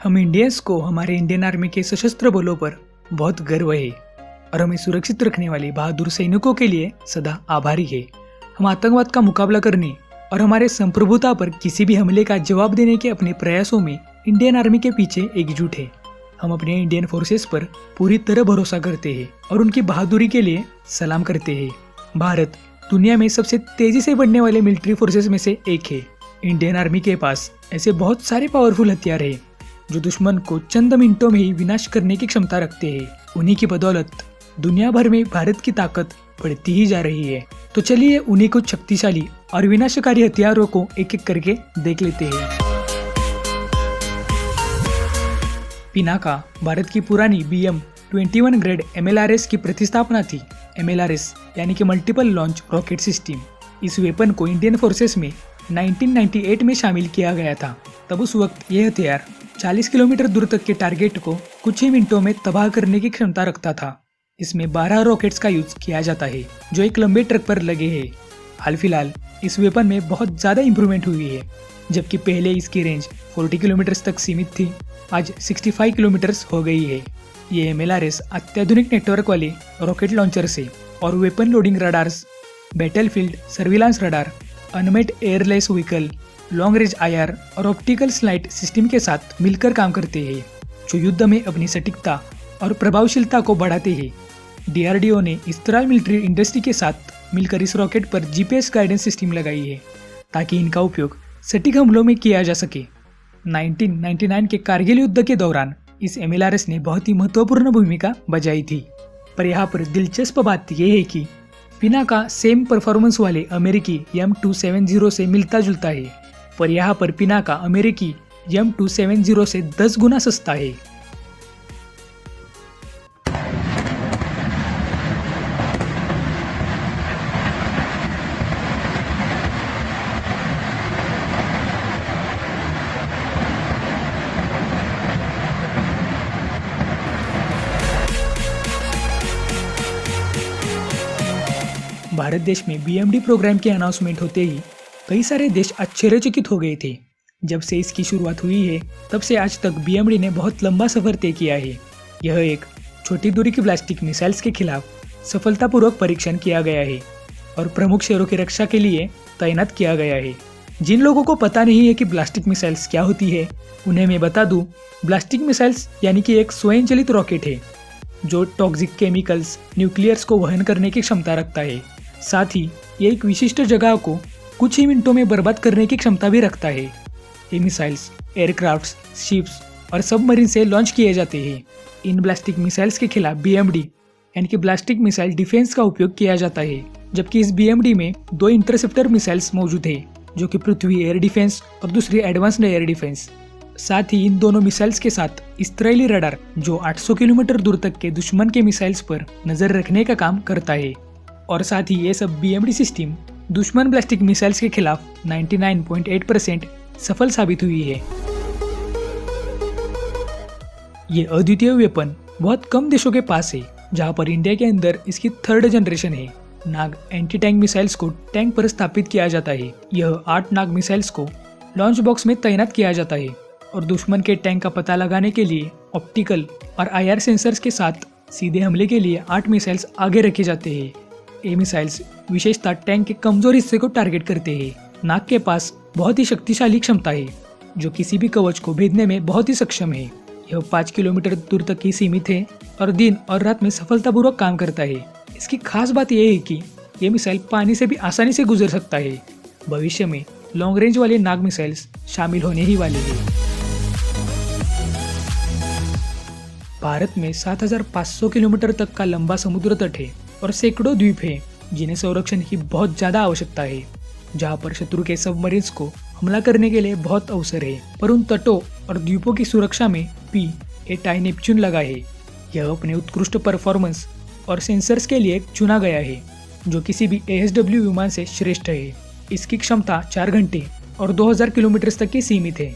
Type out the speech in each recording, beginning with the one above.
हम इंडियंस को हमारे इंडियन आर्मी के सशस्त्र बलों पर बहुत गर्व है और हमें सुरक्षित रखने वाले बहादुर सैनिकों के लिए सदा आभारी है। हम आतंकवाद का मुकाबला करने और हमारे संप्रभुता पर किसी भी हमले का जवाब देने के अपने प्रयासों में इंडियन आर्मी के पीछे एकजुट है। हम अपने इंडियन फोर्सेस पर पूरी तरह भरोसा करते हैं और उनकी बहादुरी के लिए सलाम करते हैं। भारत दुनिया में सबसे तेजी से बढ़ने वाले मिलिट्री फोर्सेस में से एक है। इंडियन आर्मी के पास ऐसे बहुत सारे पावरफुल हथियार हैं जो दुश्मन को चंद मिनटों में ही विनाश करने की क्षमता रखते हैं। उन्हीं की बदौलत दुनिया भर में भारत की ताकत बढ़ती ही जा रही है। तो चलिए उन्हीं कुछ शक्तिशाली और विनाशकारी हथियारों को एक एक करके देख लेते हैं। पिनाका भारत की पुरानी BM-21 ग्रेड MLRS की प्रतिस्थापना थी। MLRS यानी कि मल्टीपल लॉन्च रॉकेट सिस्टम। इस वेपन को इंडियन फोर्सेस में 1998 में शामिल किया गया था। तब उस वक्त यह हथियार 40 किलोमीटर दूर तक के टारगेट को कुछ ही मिनटों में तबाह करने की क्षमता रखता था। इसमें 12 रॉकेट्स का यूज किया जाता है जो एक लंबे ट्रक पर लगे हैं। हाल फिलहाल इस वेपन में बहुत ज़्यादा इंप्रूवमेंट हुई है। जबकि पहले इसकी रेंज 40 किलोमीटर तक सीमित थी, आज 65 किलोमीटर हो गई है। ये MLRS अत्याधुनिक नेटवर्क वाले रॉकेट लॉन्चर्स है और weapon loading radars, battlefield surveillance radar, unmet airless vehicle, long range IR और ऑप्टिकल स्लाइड सिस्टम के साथ मिलकर काम करते हैं जो युद्ध में अपनी सटीकता और प्रभावशीलता को बढ़ाते हैं। DRDO ने इस्राइल मिलिट्री इंडस्ट्री के साथ मिलकर इस रॉकेट पर GPS गाइडेंस सिस्टम लगाई है ताकि इनका उपयोग सटीक हमलों में किया जा सके। 1999 के कारगिल युद्ध के दौरान इस MLRS ने बहुत ही महत्वपूर्ण भूमिका बजाई थी। पर यहाँ पर दिलचस्प बात यह है कि पिनाका सेम परफॉर्मेंस वाले अमेरिकी M270 से मिलता जुलता है, पर यहाँ पर पिनाका अमेरिकी M270 से 10 गुना सस्ता है। भारत देश में BMD प्रोग्राम के अनाउंसमेंट होते ही कई सारे देश आश्चर्यचकित हो गए थे। जब से इसकी शुरुआत हुई है तब से आज तक BMD ने बहुत लंबा सफर तय किया है। यह एक छोटी दूरी की बैलिस्टिक मिसाइल्स के खिलाफ सफलतापूर्वक परीक्षण किया गया है और प्रमुख शहरों की रक्षा के लिए तैनात किया गया है। जिन लोगों को पता नहीं है कि बैलिस्टिक मिसाइल्स क्या होती है, उन्हें मैं बता दूं, बैलिस्टिक मिसाइल्स यानी कि एक स्वयंचलित रॉकेट है जो टॉक्सिक केमिकल्स, न्यूक्लियर्स को वहन करने की क्षमता रखता है। साथ ही ये एक विशिष्ट जगह को कुछ ही मिनटों में बर्बाद करने की क्षमता भी रखता है। ये मिसाइल्स एयरक्राफ्ट्स, शिप्स और सबमरीन से लॉन्च किए जाते हैं। इन बैलिस्टिक मिसाइल्स के खिलाफ BMD यानी कि बैलिस्टिक मिसाइल डिफेंस का उपयोग किया जाता है। जबकि इस BMD में 2 इंटरसेप्टर मिसाइल्स मौजूद है जो कि पृथ्वी एयर डिफेंस और दूसरी एडवांस्ड एयर डिफेंस। साथ ही इन दोनों मिसाइल्स के साथ इस्राएली रडार जो 800 किलोमीटर दूर तक के दुश्मन के मिसाइल्स पर नजर रखने का काम करता है। और साथ ही ये सब BMD सिस्टम दुश्मन बैलिस्टिक मिसाइल्स के खिलाफ 99.8% सफल साबित हुई है। ये अद्वितीय वेपन बहुत कम देशों के पास है, जहां पर इंडिया के अंदर इसकी 3rd जनरेशन है। नाग एंटी टैंक मिसाइल्स को टैंक पर स्थापित किया जाता है। यह 8 नाग मिसाइल्स को लॉन्च बॉक्स में तैनात किया जाता है और दुश्मन के टैंक का पता लगाने के लिए ऑप्टिकल और IR सेंसर्स के साथ सीधे हमले के लिए 8 मिसाइल्स आगे रखे जाते हैं। ये मिसाइल्स विशेषतः टैंक के कमजोर हिस्से को टारगेट करते हैं। नाग के पास बहुत ही शक्तिशाली क्षमता है जो किसी भी कवच को भेदने में बहुत ही सक्षम है। यह 5 किलोमीटर दूर तक ही सीमित है और दिन और रात में सफलतापूर्वक काम करता है। इसकी खास बात यह है कि यह मिसाइल पानी से भी आसानी से गुजर सकता है। भविष्य में लॉन्ग रेंज वाले नाग मिसाइल्स शामिल होने ही वाले हैं। भारत में 7500 किलोमीटर तक का लंबा समुद्र तट है और सैकड़ों द्वीप है जिन्हें संरक्षण की बहुत ज्यादा आवश्यकता है, जहां पर शत्रु के सबमरीन्स को हमला करने के लिए बहुत अवसर है। पर उन तटों और द्वीपों की सुरक्षा में P-8I नेपच्यून लगा है। यह अपने उत्कृष्ट परफॉर्मेंस और सेंसर्स के लिए चुना गया है जो किसी भी ASW विमान से श्रेष्ठ है। इसकी क्षमता 4 घंटे और 2000 किलोमीटर तक की सीमित है।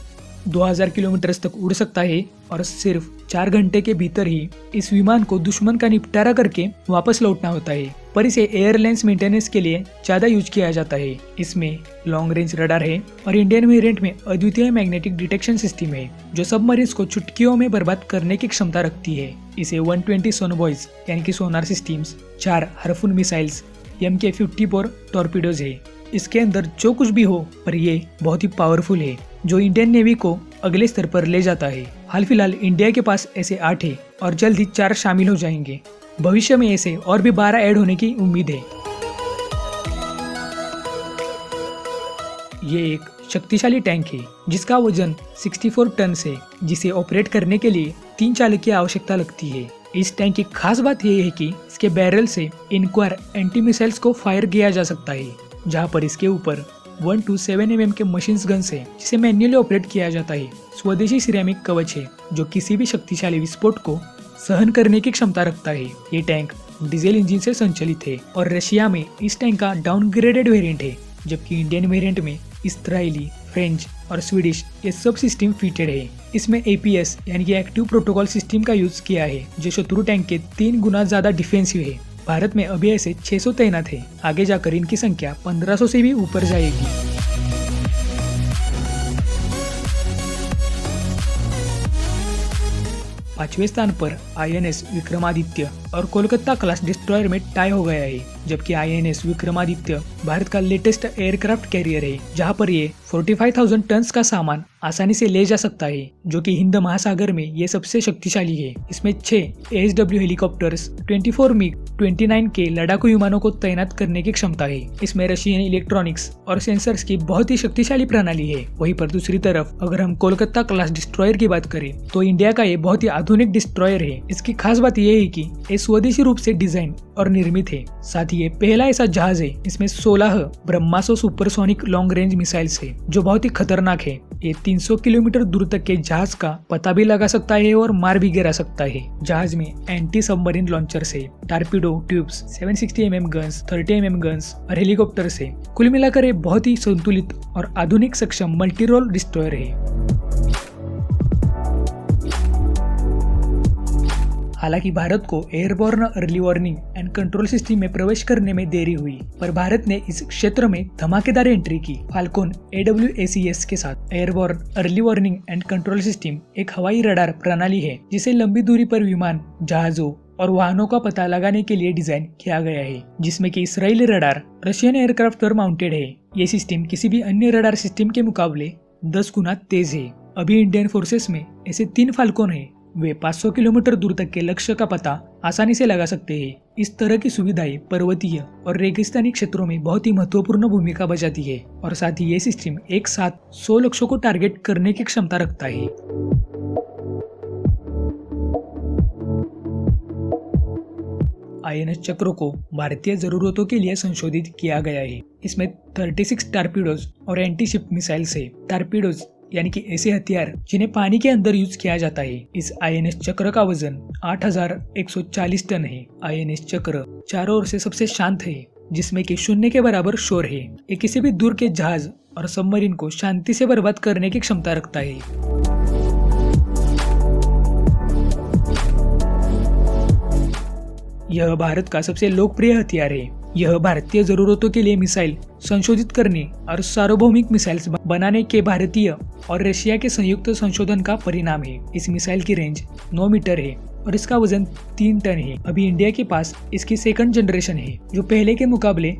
2000 किलोमीटर तक उड़ सकता है और सिर्फ 4 घंटे के भीतर ही इस विमान को दुश्मन का निपटारा करके वापस लौटना होता है। पर इसे एयरलाइंस मेंटेनेंस के लिए ज्यादा यूज किया जाता है। इसमें लॉन्ग रेंज रडार है और इंडियन वेरिएंट में अद्वितीय मैग्नेटिक डिटेक्शन सिस्टम है जो सबमरीन्स को चुटकियों में बर्बाद करने की क्षमता रखती है। इसे 120 सोनोबॉयज यानी कि sonar systems, 4 Harpoon missiles, MK-54 torpedoes है। इसके अंदर जो कुछ भी हो पर ये बहुत ही पावरफुल है जो इंडियन नेवी को अगले स्तर पर ले जाता है। हाल फिलहाल इंडिया के पास ऐसे 8 है और जल्द ही 4 शामिल हो जाएंगे। भविष्य में ऐसे और भी 12 ऐड होने की उम्मीद है। ये एक शक्तिशाली टैंक है जिसका वजन 64 टन है, जिसे ऑपरेट करने के लिए 3 चालक की आवश्यकता लगती है। इस टैंक की खास बात यह है कि इसके बैरल से इनक्वायर एंटी मिसाइल्स को फायर किया जा सकता है, जहां पर इसके ऊपर 127 mm के मशीन गन्स है जिसे मैन्युअली ऑपरेट किया जाता है। स्वदेशी सिरेमिक कवच है जो किसी भी शक्तिशाली विस्फोट को सहन करने की क्षमता रखता है। ये टैंक डीजल इंजन से संचालित है और रशिया में इस टैंक का डाउनग्रेडेड वेरिएंट है, जबकि इंडियन वेरिएंट में इस्राएली, फ्रेंच और स्वीडिश ये सब सिस्टम फिटेड है। इसमें APS यानी कि एक्टिव प्रोटोकॉल सिस्टम का यूज किया है जो शत्रु टैंक के 3 गुना ज्यादा डिफेंसिव है। भारत में अभी ऐसे 600 तैनात है। आगे जाकर इनकी संख्या 1500 से भी ऊपर जाएगी। 5वें स्थान पर INS विक्रमादित्य और कोलकाता क्लास डिस्ट्रॉयर में टाई हो गया है, जबकि INS विक्रमादित्य भारत का लेटेस्ट एयरक्राफ्ट कैरियर है जहां पर ये 45,000 टन का सामान आसानी से ले जा सकता है, जो कि हिंद महासागर में ये सबसे शक्तिशाली है। इसमें 6 ASW हेलीकॉप्टर्स, 24 MiG-29 के लड़ाकू विमानों को तैनात करने की क्षमता है। इसमें रशियन इलेक्ट्रॉनिक्स और सेंसर्स की बहुत ही शक्तिशाली प्रणाली है। वहीं पर दूसरी तरफ अगर हम कोलकाता क्लास डिस्ट्रॉयर की बात करें तो इंडिया का ये बहुत ही आधुनिक डिस्ट्रॉयर है। इसकी खास बात यह है कि ये स्वदेशी रूप से डिजाइन और निर्मित है। साथ ही ये पहला ऐसा जहाज है इसमें 16 ब्रह्मास्त्र सुपरसोनिक लॉन्ग रेंज मिसाइल्स है जो बहुत ही खतरनाक है। ये 300 किलोमीटर दूर तक के जहाज का पता भी लगा सकता है और मार भी गिरा सकता है। जहाज में एंटी सबमरीन लॉन्चर्स है, torpedo tubes, 760 mm guns, 30 mm guns और हेलीकॉप्टर्स है। कुल मिलाकर ये बहुत ही संतुलित और आधुनिक सक्षम मल्टी रोल डिस्ट्रॉयर है। हालांकि भारत को airborne early warning and control system में प्रवेश करने में देरी हुई, पर भारत ने इस क्षेत्र में धमाकेदार एंट्री की। फाल्कन AWACS के साथ airborne early warning and control system एक हवाई रडार प्रणाली है जिसे लंबी दूरी पर विमान, जहाजों और वाहनों का पता लगाने के लिए डिजाइन किया गया है, जिसमें कि इसराइली रडार रशियन एयरक्राफ्ट पर माउंटेड है। ये सिस्टम किसी भी अन्य रडार सिस्टम के मुकाबले 10 गुना तेज है। अभी इंडियन फोर्सेस में ऐसे 3 फाल्कन है। वे 500 किलोमीटर दूर तक के लक्ष्य का पता आसानी से लगा सकते हैं। इस तरह की सुविधाएं पर्वतीय और रेगिस्तानी क्षेत्रों में बहुत ही महत्वपूर्ण भूमिका बजाती है और साथ ही ये सिस्टम एक साथ 100 लक्ष्यों को टारगेट करने की क्षमता रखता है। INS चक्र को भारतीय जरूरतों के लिए संशोधित किया गया है। इसमें 36 टारपीडोज और एंटी शिप मिसाइल्स है। टारपीडोज यानी कि ऐसे हथियार जिन्हें पानी के अंदर यूज किया जाता है। इस INS चक्र का वजन 8,140 टन है। INS चक्र चारों ओर से सबसे शांत है, जिसमें कि 0 के बराबर शोर है। ये किसी भी दूर के जहाज और सबमरीन को शांति से बर्बाद करने की क्षमता रखता है। यह भारत का सबसे लोकप्रिय हथियार है। यह भारतीय जरूरतों के लिए मिसाइल संशोधित करने और सार्वभौमिक मिसाइल्स बनाने के भारतीय और रशिया के संयुक्त संशोधन का परिणाम है। इस मिसाइल की रेंज 9 मीटर है और इसका वजन 3 टन है। अभी इंडिया के पास इसकी सेकंड जनरेशन है जो पहले के मुकाबले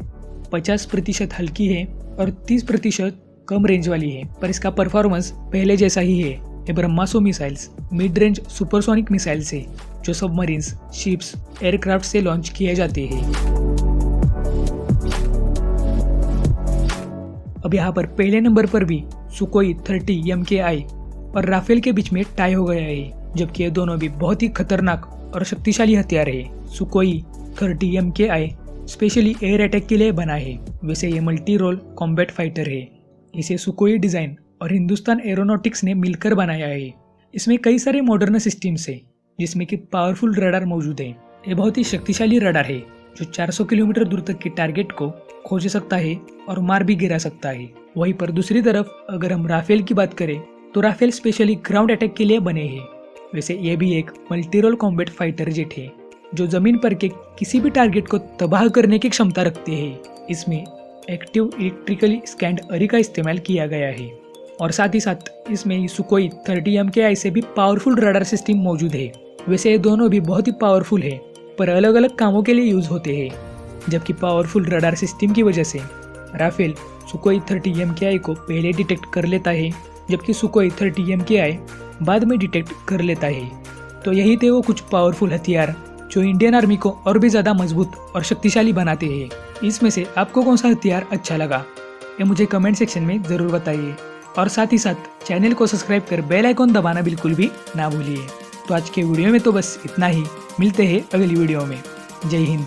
50% हल्की है और 30% कम रेंज वाली है, पर इसका परफॉर्मेंस पहले जैसा ही है। ये Brahmastra missiles mid range supersonic missiles है जो सबमरीन्स, शिप्स, एयरक्राफ्ट से लॉन्च किए जाते हैं। अब यहाँ पर पहले नंबर पर भी सुकोई 30 MKI और राफेल के बीच में टाई हो गया है, जबकि ये दोनों भी बहुत ही खतरनाक और शक्तिशाली हथियार है। सुकोई 30 MKI स्पेशली एयर अटैक के लिए बना है। वैसे ये मल्टी रोल कॉम्बैट फाइटर है। इसे सुकोई डिजाइन और हिंदुस्तान एरोनॉटिक्स ने मिलकर बनाया है। इसमें कई सारे मॉडर्न सिस्टम्स है जिसमें कि पावरफुल रडार मौजूद है। ये बहुत ही शक्तिशाली रडार है जो 400 किलोमीटर दूर तक के टारगेट को खोज सकता है और मार भी गिरा सकता है। वहीं पर दूसरी तरफ अगर हम राफेल की बात करें तो राफेल स्पेशली ग्राउंड अटैक के लिए बने हैं। वैसे ये भी एक multi role combat fighter jet है जो जमीन पर के किसी भी टारगेट को तबाह करने की क्षमता रखते हैं। इसमें एक्टिव इलेक्ट्रिकली स्कैंड अरी का इस्तेमाल किया गया है और साथ ही साथ इसमें सुकोई 30 MKI से भी पावरफुल रडार सिस्टम मौजूद है। वैसे ये दोनों भी बहुत ही पावरफुल है पर अलग अलग कामों के लिए यूज होते हैं। जबकि पावरफुल रडार सिस्टम की वजह से राफेल सुकोई 30 MKI को पहले डिटेक्ट कर लेता है, जबकि सुकोई 30 MKI बाद में डिटेक्ट कर लेता है। तो यही थे वो कुछ पावरफुल हथियार जो इंडियन आर्मी को और भी ज़्यादा मजबूत और शक्तिशाली बनाते हैं। इसमें से आपको कौन सा हथियार अच्छा लगा ये मुझे कमेंट सेक्शन में ज़रूर बताइए और साथ ही साथ चैनल को सब्सक्राइब कर बेल आइकॉन दबाना बिल्कुल भी ना भूलिए। तो आज के वीडियो में तो बस इतना ही, मिलते हैं अगली वीडियो में। जय हिंद।